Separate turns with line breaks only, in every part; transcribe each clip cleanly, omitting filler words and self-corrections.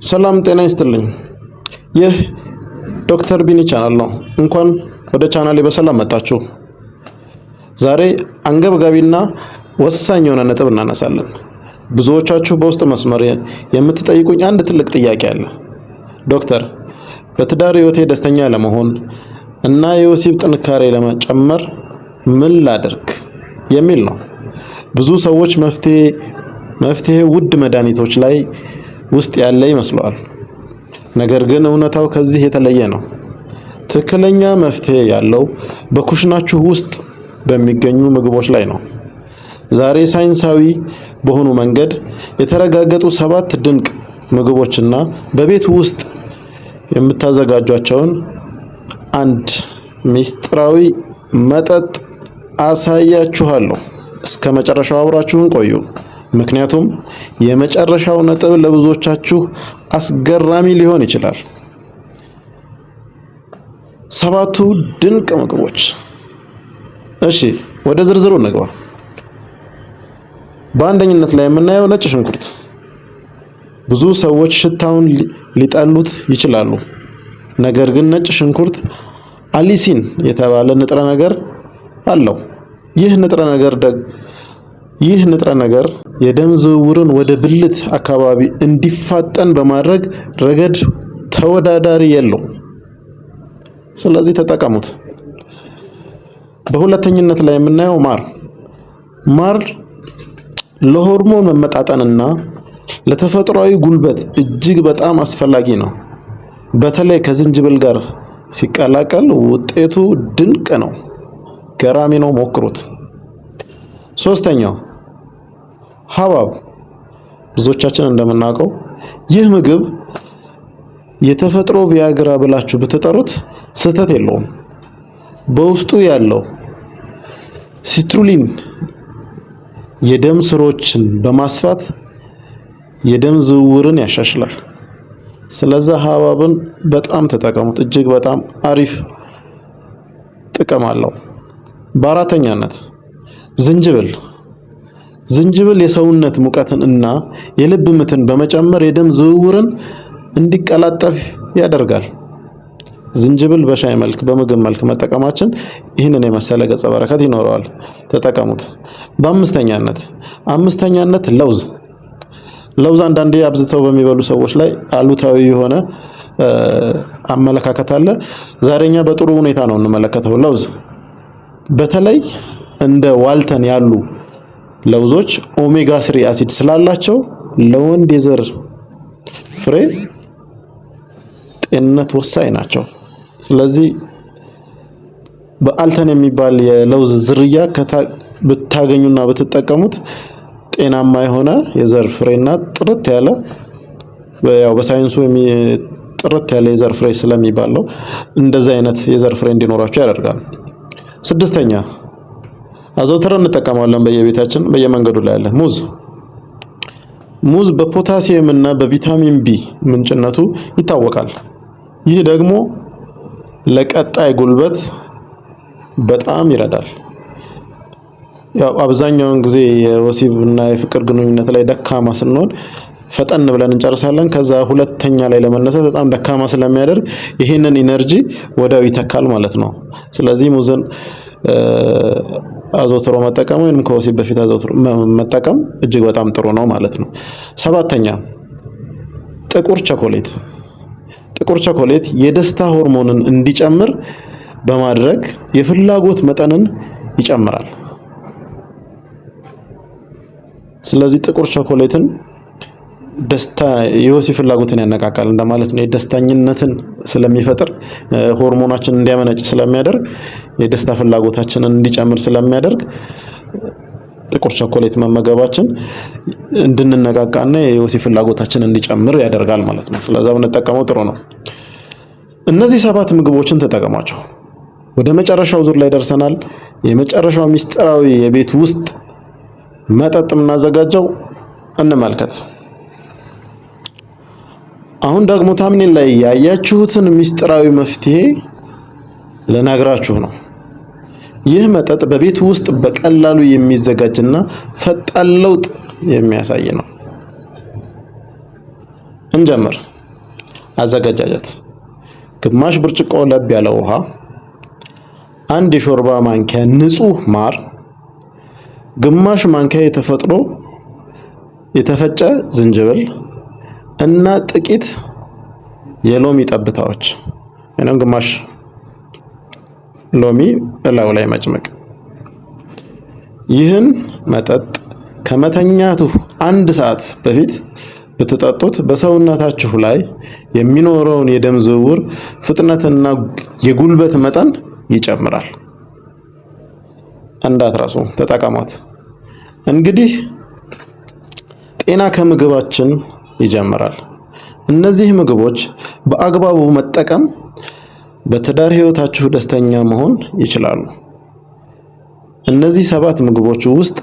ሰላም ጤና ይስጥልኝ። ይህ ዶክተር ቢኒ ቻናል ነው። እንኳን ወደ ቻናሌ በሰላም መጣችሁ። ዛሬ አንገብጋቢና ወሳኝ የሆነ ነጥብ እናነሳለን። ብዙዎቻችሁ በውስጥ መስመር የምትጠይቁኝ አንድ ትልቅ ጥያቄ አለ። ዶክተር፣ በትዳር ህይወቴ ደስተኛ ለመሆን እና የወሲብ ጥንካሬ ለመጨመር ምን ላድርግ የሚል ነው። ብዙ ሰዎች መፍትሄ ውድ መድኃኒቶች ላይ ውስጥ ያለ ይመስለዋል። ነገር ግን እውነታው ከዚህ የተለየ ነው። ትክክለኛ መፍትሄ ያለው በኩሽናችሁ ውስጥ በሚገኙ ምግቦች ላይ ነው። ዛሬ ሳይንሳዊ በሆኑ መንገድ የተረጋገጡ 7 ድንቅ ምግቦችና በቤት ውስጥ የምታዘጋጇቸውን አንድ ሚስጥራዊ መጠጥ አሳያችኋለሁ። እስከ መጨረሻው አብራችሁን ቆዩ። ምክንያቱም የመጨረሻው ነጥብ ለብዙዎቻችሁ አስገራሚ ሊሆን ይችላል። 7ቱ ድንቅ ምግቦች። እሺ፣ ወደ ዝርዝሩ እንግባ። በአንደኝነት ላይ የምናየው ነጭ ሽንኩርት። ብዙ ሰዎች ሽታውን ሊጠሉት ይችላሉ። ነገር ግን ነጭ ሽንኩርት አሊሲን የተባለ ንጥረ ነገር አለው። ይህ ንጥረ ነገር የደም ዝውውርን ወደ ብልት አካባቢ እንዲፋጠን በማድረግ ረገድ ተወዳዳሪ የለውም። ስለዚህ ተጠቀሙት። በሁለተኝነት ላይ የምናየው ማር ለሆርሞን መመጣጠንና ለተፈጥሯዊ ጉልበት እጅግ በጣም አስፈላጊ ነው። በተለይ ከዝንጅብል ጋር ሲቀላቀል ውጤቱ ድንቅ ነው። ገራሚ ነው፣ ሞክሩት። ሶስተኛው ሐብሐብ። ብዙዎቻችን እንደምናውቀው ይህ ምግብ የተፈጥሮ ቪያግራ ብላችሁ ብትጠሩት ስህተት የለውም። በውስጡ ያለው ሲትሩሊን የደም ስሮችን በማስፋት የደም ዝውውርን ያሻሽላል። ስለዚህ ሐብሐብን በጣም ተጠቀሙት። እጅግ በጣም አሪፍ ጥቅም አለው። በአራተኛነት ዝንጅብል የሰውነት ሙቀትን እና የልብ ምትን በመጨመር የደም ዝውውርን እንዲቀላጠፍ ያደርጋል። ዝንጅብል በሻይ መልክ በምግብ መልክ መጠቀማችን ይህንን የመሰለ ገጸ በረከት ይኖረዋል። ተጠቀሙት። በአምስተኛነት ለውዝ አንዳንዴ አብዝተው በሚበሉ ሰዎች ላይ አሉታዊ የሆነ አመለካከት አለ። ዛሬኛ በጥሩ ሁኔታ ነው እንመለከተው። ለውዝ በተለይ እንደ ዋልተን ያሉ ለውዞች ኦሜጋ 3 አሲድ ስላላቸው ለወንድ የዘር ፍሬ ጤንነት ወሳኝ ናቸው። ስለዚህ በአልተን የሚባል የለውዝ ዝርያ ብታገኙና ብትጠቀሙት ጤናማ የሆነ የዘር ፍሬና ጥርት ያለ በሳይንሱ ጥርት ያለ የዘር ፍሬ ስለሚባለው እንደዚህ አይነት የዘር ፍሬ እንዲኖራቸው ያደርጋል። 6ኛ አዘውትረን እንጠቀማለን በየቤታችን በየመንገዱ ላይ ያለ ሙዝ በፖታሲየም እና በቪታሚን ቢ ምንጭነቱ ይታወቃል። ይህ ደግሞ ለቀጣይ ጉልበት በጣም ይረዳል። ያው አብዛኛውን ጊዜ የወሲብ እና የፍቅር ግንኙነት ላይ ደካማ ስንሆን ፈጠን ብለን እንጨርሳለን። ከዛ ሁለተኛ ላይ ለመነሳት በጣም ደካማ ስለሚያደርግ ይህንን ኢነርጂ ወዲያው ይተካል ማለት ነው። ስለዚህ ሙዝን አዘውትሮ መጠቀም ወይንም ከወሲብ በፊት አዘውትሮ መጠቀም እጅግ በጣም ጥሩ ነው ማለት ነው። 7ኛ ጥቁር ቸኮሌት የደስታ ሆርሞንን እንዲጨምር በማድረግ የፍላጎት መጠንን ይጨምራል። ስለዚህ ጥቁር ቸኮሌትን የወሲብ ፍላጎትን ያነቃቃል እንደማለት ነው። የደስተኝነትን ስለሚፈጥር ሆርሞናችንን እንዲያመነጭ ስለሚያደርግ የደስታ ፍላጎታችንን እንዲጨምር ስለሚያደርግ ጥቁር ቸኮሌት መመገባችን እንድንነቃቃና የወሲብ ፍላጎታችንን እንዲጨምር ያደርጋል ማለት ነው። ስለዚህ ብንጠቀመው ጥሩ ነው። እነዚህ 7 ምግቦችን ተጠቀሟቸው። ወደ መጨረሻው ዙር ላይ ደርሰናል። የመጨረሻው ሚስጥራዊ የቤት ውስጥ መጠጥ የምናዘጋጀው እንመልከት። አሁን ደግሞ ታምኔል ላይ ያያችሁትን ሚስጥራዊ መፍትሄ ልነግራችሁ ነው። ይህ መጠጥ በቤት ውስጥ በቀላሉ የሚዘጋጅና ፈጣን ለውጥ የሚያሳይ ነው። እንጀምር። አዘገጃጀት ግማሽ ብርጭቆ ለብ ያለ ውሃ፣ አንድ የሾርባ ማንኪያ ንጹህ ማር፣ ግማሽ ማንኪያ የተፈጨ ዝንጅብል እና ጥቂት የሎሚ ጠብታዎች ወይንም ግማሽ ሎሚ እላዩ ላይ መጭመቅ። ይህን መጠጥ ከመተኛቱ 1 ሰዓት በፊት ብትጠጡት በሰውነታችሁ ላይ የሚኖረውን የደም ዝውውር ፍጥነትና የጉልበት መጠን ይጨምራል። እንዳትረሱ ተጠቀሟት። እንግዲህ ጤና ከምግባችን ይጀምራል። እነዚህ ምግቦች በአግባቡ መጠቀም በትዳር ህይወታችሁ ደስተኛ መሆን ይችላሉ። እነዚህ 7 ምግቦች ውስጥ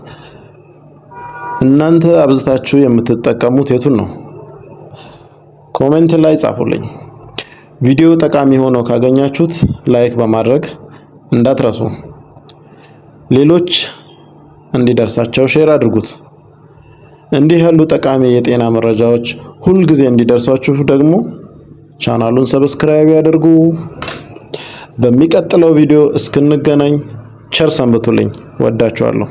እናንተ አብዝታችሁ የምትጠቀሙት የቱን ነው? ኮሜንት ላይ ጻፉልኝ። ቪዲዮ ጠቃሚ ሆኖ ካገኛችሁት ላይክ በማድረግ እንዳትረሱ። ሌሎች እንዲደርሳቸው ሼር አድርጉት። እንዲህ ያሉ ጠቃሚ የጤና መረጃዎች ሁልጊዜ እንዲደርሷችሁ ደግሞ ቻናሉን ሰብስክራይብ ያድርጉ። በሚቀጥለው ቪዲዮ እስክንገናኝ ቸር ሰንብቱልኝ። ወዳችኋለሁ።